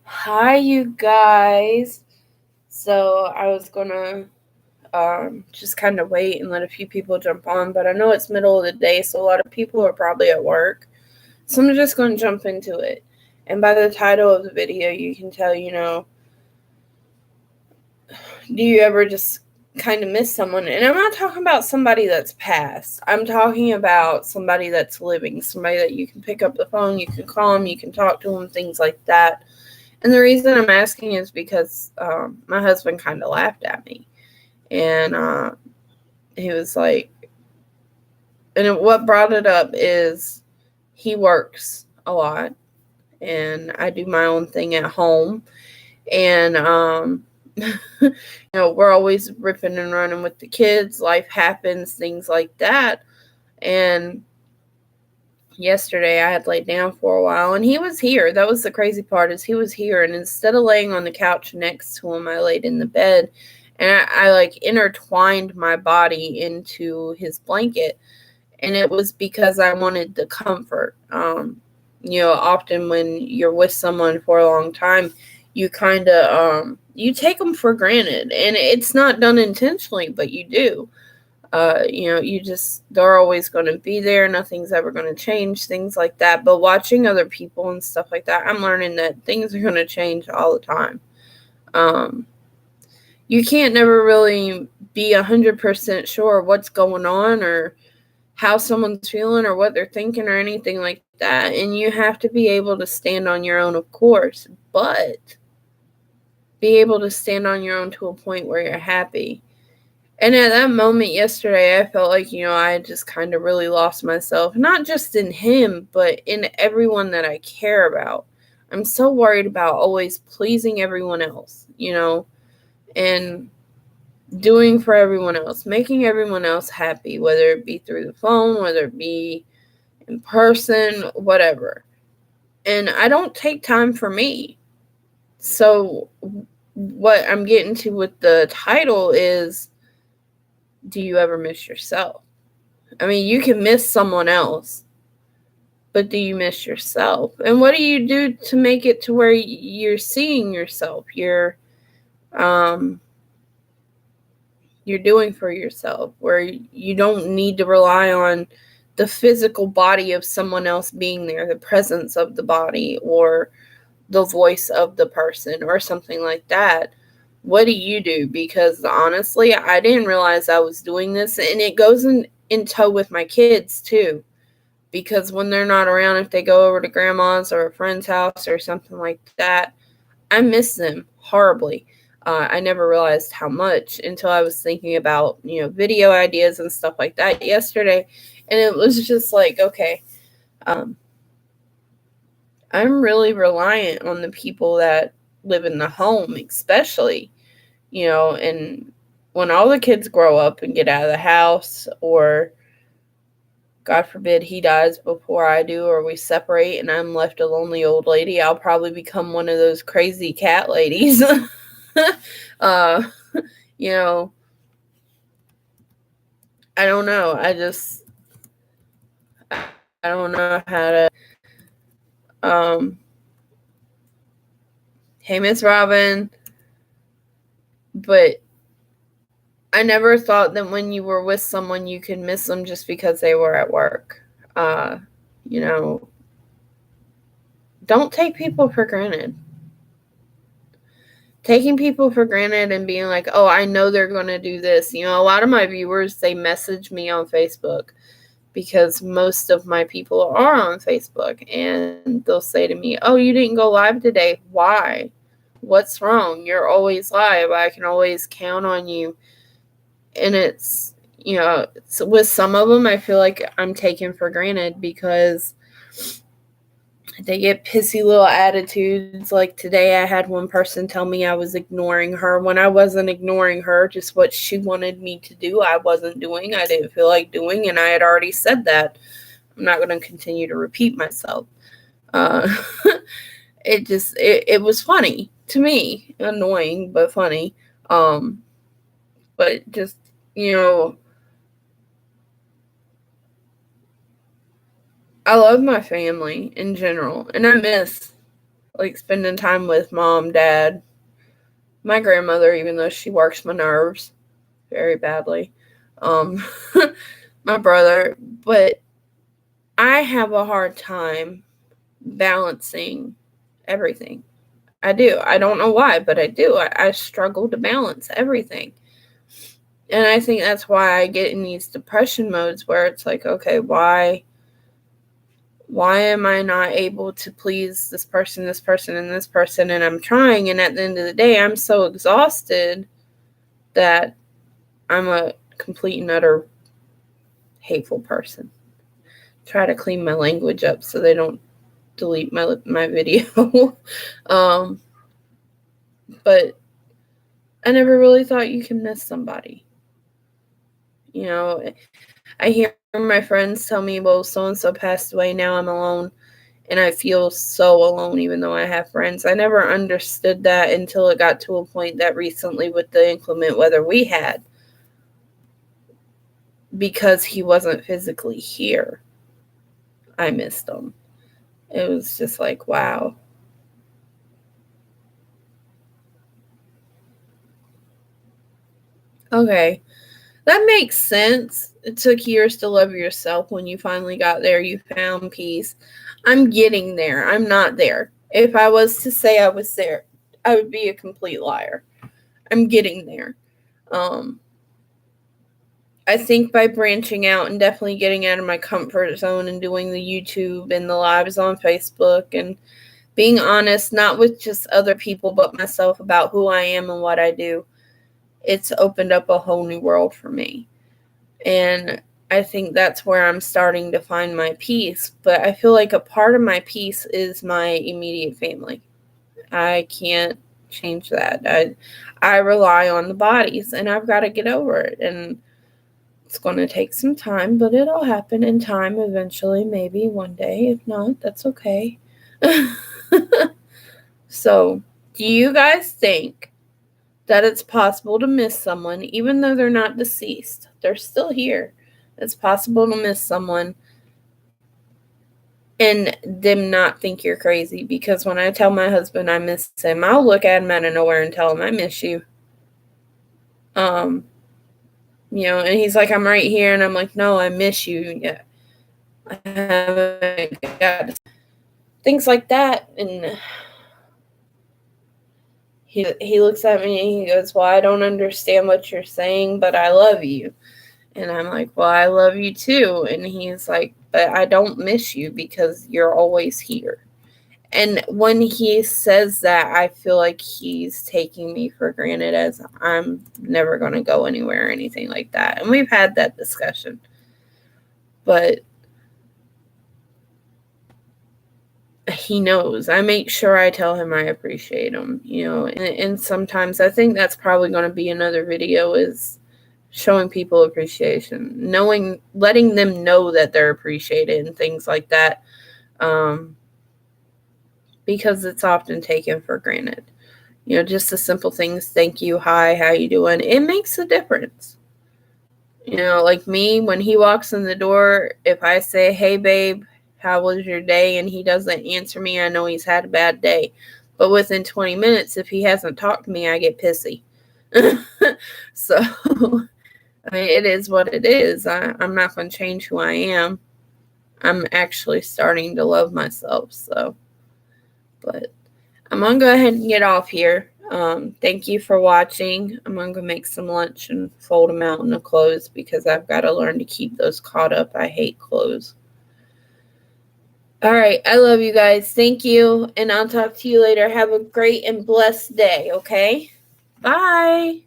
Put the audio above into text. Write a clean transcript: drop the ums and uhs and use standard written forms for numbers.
Hi, you guys. So I was gonna just kind of wait and let a few people jump on, but I know it's middle of the day, so a lot of people are probably at work. So I'm just gonna jump into it. And by the title of the video, you can tell, do you ever just kind of miss someone? And I'm not talking about somebody that's passed. I'm talking about somebody that's living, somebody that you can pick up the phone, you can call them, you can talk to them, things like that. And the reason I'm asking is because my husband kind of laughed at me. And he was like, and what brought it up is he works a lot, and I do my own thing at home. And, we're always ripping and running with the kids. Life happens, things like that. And yesterday I had laid down for a while, and he was here. That was the crazy part, is he was here, and instead of laying on the couch next to him, I laid in the bed, and I like intertwined my body into his blanket, and it was because I wanted the comfort. Often when you're with someone for a long time, you kind of you take them for granted, and it's not done intentionally, but you do. They're always going to be there. Nothing's ever going to change, things like that. But watching other people and stuff like that, I'm learning that things are going to change all the time. You can't never really be 100% sure what's going on or how someone's feeling or what they're thinking or anything like that. And you have to be able to stand on your own, of course, but be able to stand on your own to a point where you're happy. And at that moment yesterday, I felt like, I just kind of really lost myself, not just in him, but in everyone that I care about. I'm so worried about always pleasing everyone else, and doing for everyone else, making everyone else happy, whether it be through the phone, whether it be in person, whatever. And I don't take time for me. So what I'm getting to with the title is, do you ever miss yourself? I mean, you can miss someone else, but do you miss yourself? And what do you do to make it to where you're seeing yourself? You're doing for yourself, where you don't need to rely on the physical body of someone else being there, the presence of the body or the voice of the person or something like that. What do you do? Because honestly, I didn't realize I was doing this, and it goes in tow with my kids too. Because when they're not around, if they go over to grandma's or a friend's house or something like that, I miss them horribly. I never realized how much until I was thinking about, video ideas and stuff like that yesterday. And it was just like, okay, I'm really reliant on the people that live in the home, especially, and when all the kids grow up and get out of the house, or God forbid he dies before I do, or we separate and I'm left a lonely old lady, I'll probably become one of those crazy cat ladies. uh, you know, I don't know. I don't know how to. Um, hey, Miss Robin. But I never thought that when you were with someone, you could miss them just because they were at work. Uh, you know, don't take people for granted. Taking people for granted and being like, oh, I know they're going to do this. A lot of my viewers, they message me on Facebook, because most of my people are on Facebook, and they'll say to me, oh, you didn't go live today. Why? What's wrong? You're always live. I can always count on you. And it's with some of them, I feel like I'm taken for granted because they get pissy little attitudes. Like today, I had one person tell me I was ignoring her when I wasn't ignoring her. Just what she wanted me to do, I wasn't doing. I didn't feel like doing, and I had already said that. I'm not going to continue to repeat myself. Uh, it was funny to me, annoying but funny. But just you know I love my family in general, and I miss like spending time with mom, dad, my grandmother, even though she works my nerves very badly. Um, my brother, but I have a hard time balancing everything. I do. I don't know why, but I do. I struggle to balance everything. And I think that's why I get in these depression modes where it's like, okay, why am I not able to please this person, and this person, and I'm trying, and at the end of the day, I'm so exhausted that I'm a complete and utter hateful person. Try to clean my language up so they don't delete my video. But I never really thought you can miss somebody. You know, I hear my friends tell me, well, so-and-so passed away, now I'm alone. And I feel so alone even though I have friends. I never understood that until it got to a point that recently with the inclement weather we had. Because he wasn't physically here, I missed him. It was just like, wow. Okay. That makes sense. It took years to love yourself. When you finally got there, you found peace. I'm getting there. I'm not there. If I was to say I was there, I would be a complete liar. I'm getting there. I think by branching out and definitely getting out of my comfort zone and doing the YouTube and the lives on Facebook and being honest, not with just other people, but myself about who I am and what I do, it's opened up a whole new world for me. And I think that's where I'm starting to find my peace. But I feel like a part of my peace is my immediate family. I can't change that. I rely on the bodies, and I've got to get over it. And it's going to take some time, but it'll happen in time eventually, maybe one day. If not, that's okay. So, do you guys think that it's possible to miss someone even though they're not deceased? They're still here. It's possible to miss someone and them not think you're crazy. Because when I tell my husband I miss him, I'll look at him out of nowhere and tell him I miss you. And he's like, I'm right here, and I'm like, no, I miss you. Yeah, I haven't got things like that. And he looks at me and he goes, well, I don't understand what you're saying, but I love you. And I'm like, well, I love you too. And he's like, but I don't miss you because you're always here. And when he says that, I feel like he's taking me for granted, as I'm never going to go anywhere or anything like that. And we've had that discussion. But he knows. I make sure I tell him I appreciate him, and sometimes I think that's probably going to be another video, is showing people appreciation, letting them know that they're appreciated and things like that. Because it's often taken for granted. Just the simple things, thank you, hi, how you doing? It makes a difference. Like me, when he walks in the door, if I say, hey, babe, how was your day? And he doesn't answer me, I know he's had a bad day. But within 20 minutes, if he hasn't talked to me, I get pissy. So, I mean, it is what it is. I'm not going to change who I am. I'm actually starting to love myself, so. But I'm going to go ahead and get off here. Thank you for watching. I'm going to go make some lunch and fold them out in the clothes because I've got to learn to keep those caught up. I hate clothes. All right. I love you guys. Thank you. And I'll talk to you later. Have a great and blessed day. Okay? Bye.